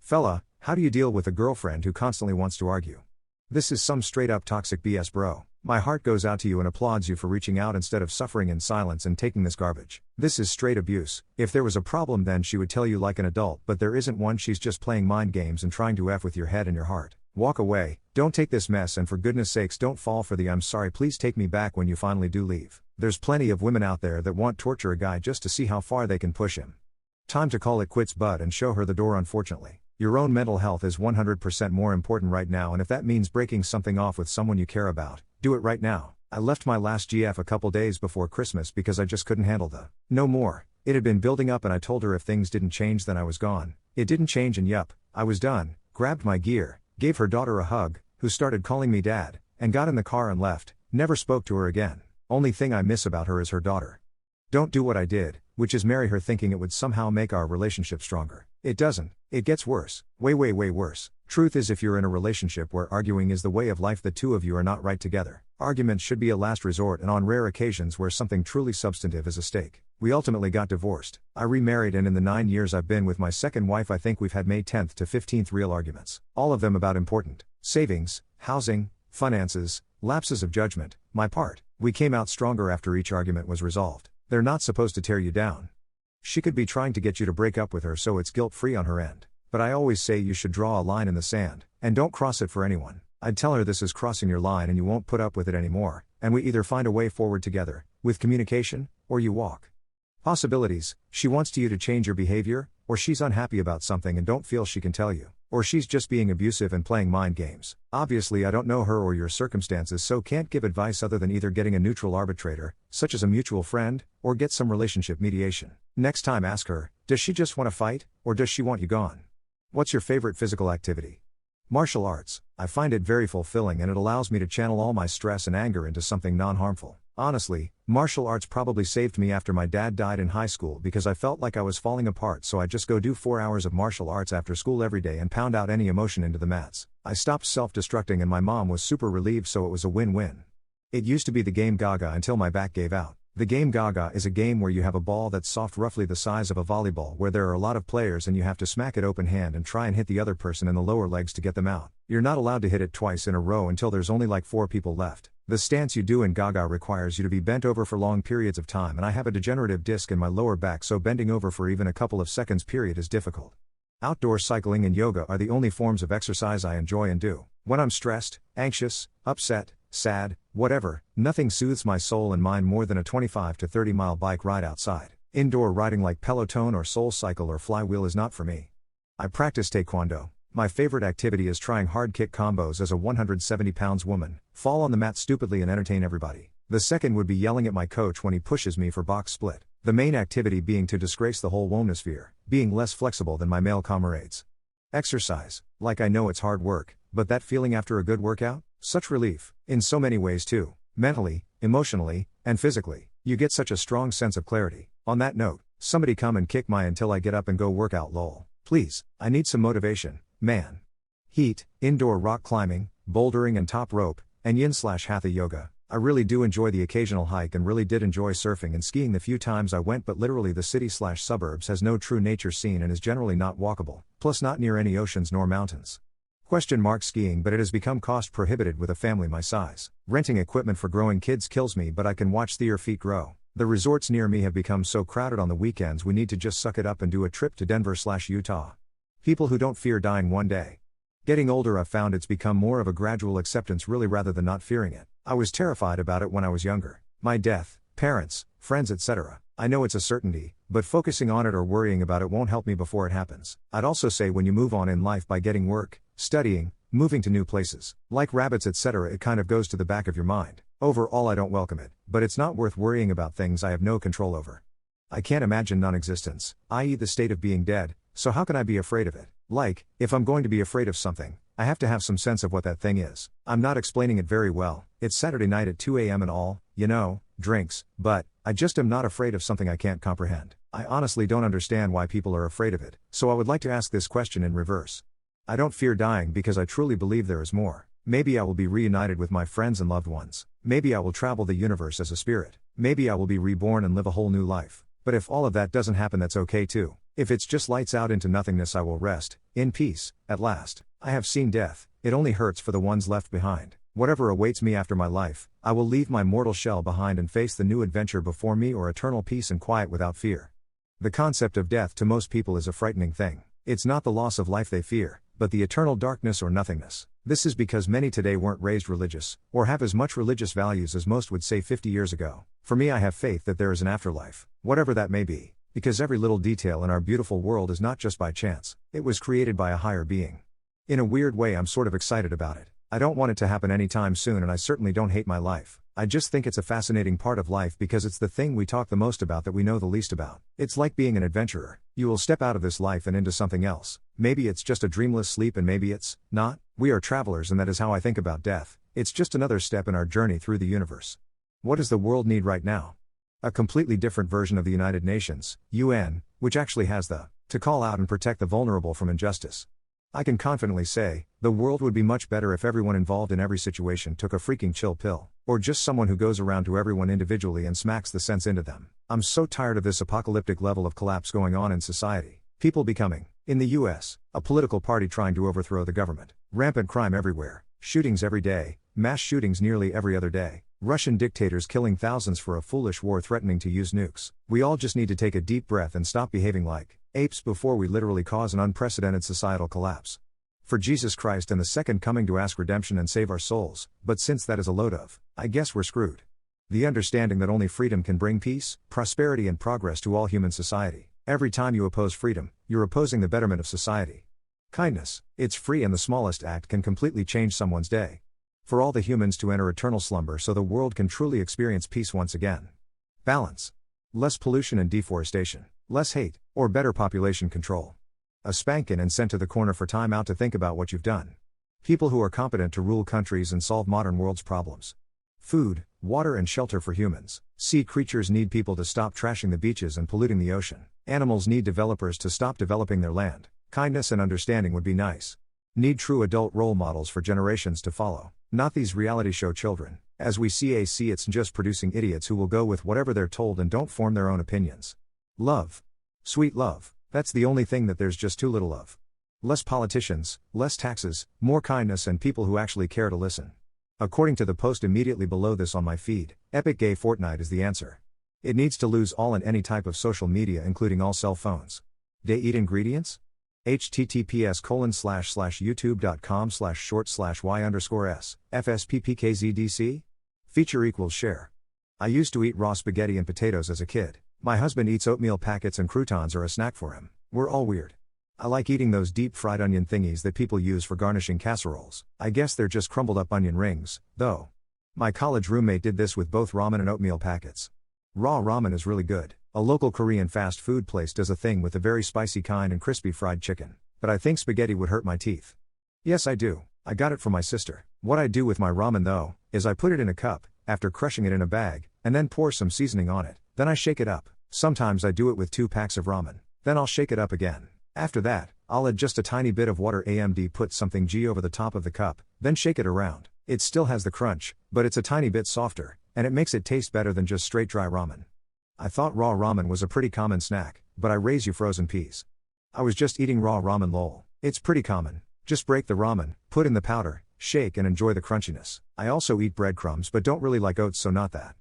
Fellah, how do you deal with a girlfriend who constantly wants to argue? This is some straight up toxic BS, bro. My heart goes out to you and applauds you for reaching out instead of suffering in silence and taking this garbage. This is straight abuse. If there was a problem, then she would tell you like an adult, but there isn't one. She's just playing mind games and trying to F with your head and your heart. Walk away, don't take this mess, and for goodness sakes don't fall for the "I'm sorry, please take me back" when you finally do leave. There's plenty of women out there that want torture a guy just to see how far they can push him. Time to call it quits, bud, and show her the door. Unfortunately, your own mental health is 100% more important right now, and if that means breaking something off with someone you care about, do it right now. I left my last GF a couple days before Christmas because I just couldn't handle the no more. It had been building up, and I told her if things didn't change then I was gone. It didn't change, and yup, I was done. Grabbed my gear, gave her daughter a hug, who started calling me dad, and got in the car and left. Never spoke to her again. Only thing I miss about her is her daughter. Don't do what I did, which is marry her thinking it would somehow make our relationship stronger. It doesn't. It gets worse. Way worse. Truth is, if you're in a relationship where arguing is the way of life, the two of you are not right together. Arguments should be a last resort, and on rare occasions where something truly substantive is at stake. We ultimately got divorced. I remarried, and in the 9 years I've been with my second wife, I think we've had May 10th to 15th real arguments. All of them about important savings, housing, finances, lapses of judgment, my part. We came out stronger after each argument was resolved. They're not supposed to tear you down. She could be trying to get you to break up with her, so it's guilt-free on her end. But I always say you should draw a line in the sand, and don't cross it for anyone. I'd tell her this is crossing your line and you won't put up with it anymore, and we either find a way forward together, with communication, or you walk. Possibilities: she wants you to change your behavior, or she's unhappy about something and don't feel she can tell you, or she's just being abusive and playing mind games. Obviously I don't know her or your circumstances, so can't give advice other than either getting a neutral arbitrator, such as a mutual friend, or get some relationship mediation. Next time ask her, does she just want to fight, or does she want you gone? What's your favorite physical activity? Martial arts. I find it very fulfilling, and it allows me to channel all my stress and anger into something non-harmful. Honestly, martial arts probably saved me after my dad died in high school because I felt like I was falling apart, so I just go do 4 hours of martial arts after school every day and pound out any emotion into the mats. I stopped self-destructing and my mom was super relieved, so it was a win-win. It used to be the game Gaga until my back gave out. The game Gaga is a game where you have a ball that's soft, roughly the size of a volleyball, where there are a lot of players and you have to smack it open hand and try and hit the other person in the lower legs to get them out. You're not allowed to hit it twice in a row until there's only like 4 people left. The stance you do in Gaga requires you to be bent over for long periods of time, and I have a degenerative disc in my lower back, so bending over for even a couple of seconds period is difficult. Outdoor cycling and yoga are the only forms of exercise I enjoy and do. When I'm stressed, anxious, upset, sad, whatever, nothing soothes my soul and mind more than a 25 to 30 mile bike ride outside. Indoor riding like Peloton or Soul Cycle or Flywheel is not for me. I practice Taekwondo. My favorite activity is trying hard kick combos as a 170 pounds woman, fall on the mat stupidly and entertain everybody. The second would be yelling at my coach when he pushes me for box split. The main activity being to disgrace the whole wonosphere, being less flexible than my male comrades. Exercise. Like, I know it's hard work, but that feeling after a good workout? Such relief. In so many ways too. Mentally, emotionally, and physically. You get such a strong sense of clarity. On that note, somebody come and kick my until I get up and go work out, lol. Please, I need some motivation, man. Heat, indoor rock climbing, bouldering and top rope, and yin/hatha yoga. I really do enjoy the occasional hike and really did enjoy surfing and skiing the few times I went, but literally the city/suburbs has no true nature scene and is generally not walkable, plus not near any oceans nor mountains. Skiing, but it has become cost prohibitive with a family my size. Renting equipment for growing kids kills me, but I can watch their feet grow. The resorts near me have become so crowded on the weekends, we need to just suck it up and do a trip to Denver/Utah. People who don't fear dying one day. Getting older, I've found it's become more of a gradual acceptance really, rather than not fearing it. I was terrified about it when I was younger. My death, parents, friends, etc. I know it's a certainty, but focusing on it or worrying about it won't help me before it happens. I'd also say when you move on in life by getting work, studying, moving to new places, like rabbits, etc., it kind of goes to the back of your mind. Overall, I don't welcome it, but it's not worth worrying about things I have no control over. I can't imagine non-existence, i.e. the state of being dead, so how can I be afraid of it? Like, if I'm going to be afraid of something, I have to have some sense of what that thing is. I'm not explaining it very well. It's Saturday night at 2 a.m. and all, drinks, but I just am not afraid of something I can't comprehend. I honestly don't understand why people are afraid of it, so I would like to ask this question in reverse. I don't fear dying because I truly believe there is more. Maybe I will be reunited with my friends and loved ones. Maybe I will travel the universe as a spirit. Maybe I will be reborn and live a whole new life. But if all of that doesn't happen, that's okay too. If it's just lights out into nothingness, I will rest, in peace, at last. I have seen death, it only hurts for the ones left behind. Whatever awaits me after my life, I will leave my mortal shell behind and face the new adventure before me, or eternal peace and quiet without fear. The concept of death to most people is a frightening thing. It's not the loss of life they fear, but the eternal darkness or nothingness. This is because many today weren't raised religious, or have as much religious values as most would say 50 years ago. For me, I have faith that there is an afterlife, whatever that may be, because every little detail in our beautiful world is not just by chance, it was created by a higher being. In a weird way, I'm sort of excited about it. I don't want it to happen anytime soon, and I certainly don't hate my life. I just think it's a fascinating part of life because it's the thing we talk the most about that we know the least about. It's like being an adventurer. You will step out of this life and into something else. Maybe it's just a dreamless sleep, and maybe it's not. We are travelers, and that is how I think about death. It's just another step in our journey through the universe. What does the world need right now? A completely different version of the United Nations, UN, which actually has to call out and protect the vulnerable from injustice. I can confidently say, the world would be much better if everyone involved in every situation took a freaking chill pill, or just someone who goes around to everyone individually and smacks the sense into them. I'm so tired of this apocalyptic level of collapse going on in society. People becoming, in the US, a political party trying to overthrow the government. Rampant crime everywhere, shootings every day, mass shootings nearly every other day. Russian dictators killing thousands for a foolish war threatening to use nukes. We all just need to take a deep breath and stop behaving like apes before we literally cause an unprecedented societal collapse. For Jesus Christ and the second coming to ask redemption and save our souls, but since that is a load of, I guess we're screwed. The understanding that only freedom can bring peace, prosperity and progress to all human society. Every time you oppose freedom, you're opposing the betterment of society. Kindness, it's free, and the smallest act can completely change someone's day. For all the humans to enter eternal slumber so the world can truly experience peace once again. Balance. Less pollution and deforestation. Less hate, or better population control. A spankin' and sent to the corner for time out to think about what you've done. People who are competent to rule countries and solve modern world's problems. Food, water and shelter for humans. Sea creatures need people to stop trashing the beaches and polluting the ocean. Animals need developers to stop developing their land. Kindness and understanding would be nice. Need true adult role models for generations to follow. Not these reality show children. As we see, it's just producing idiots who will go with whatever they're told and don't form their own opinions. Love. Sweet love. That's the only thing that there's just too little of. Less politicians, less taxes, more kindness and people who actually care to listen. According to the post immediately below this on my feed, Epic Gay Fortnite is the answer. It needs to lose all and any type of social media, including all cell phones. They eat ingredients? https://youtube.com/short/y_s fsppkzdc? Feature equals share. I used to eat raw spaghetti and potatoes as a kid. My husband eats oatmeal packets and croutons are a snack for him. We're all weird. I like eating those deep fried onion thingies that people use for garnishing casseroles. I guess they're just crumbled up onion rings, though. My college roommate did this with both ramen and oatmeal packets. Raw ramen is really good. A local Korean fast food place does a thing with the very spicy kind and crispy fried chicken. But I think spaghetti would hurt my teeth. Yes, I do. I got it from my sister. What I do with my ramen though, is I put it in a cup, after crushing it in a bag, and then pour some seasoning on it. Then I shake it up. Sometimes I do it with 2 packs of ramen. Then I'll shake it up again. After that, I'll add just a tiny bit of water and put something G over the top of the cup, then shake it around. It still has the crunch, but it's a tiny bit softer, and it makes it taste better than just straight dry ramen. I thought raw ramen was a pretty common snack, but I raise you frozen peas. I was just eating raw ramen lol. It's pretty common. Just break the ramen, put in the powder, shake and enjoy the crunchiness. I also eat breadcrumbs but don't really like oats, so not that.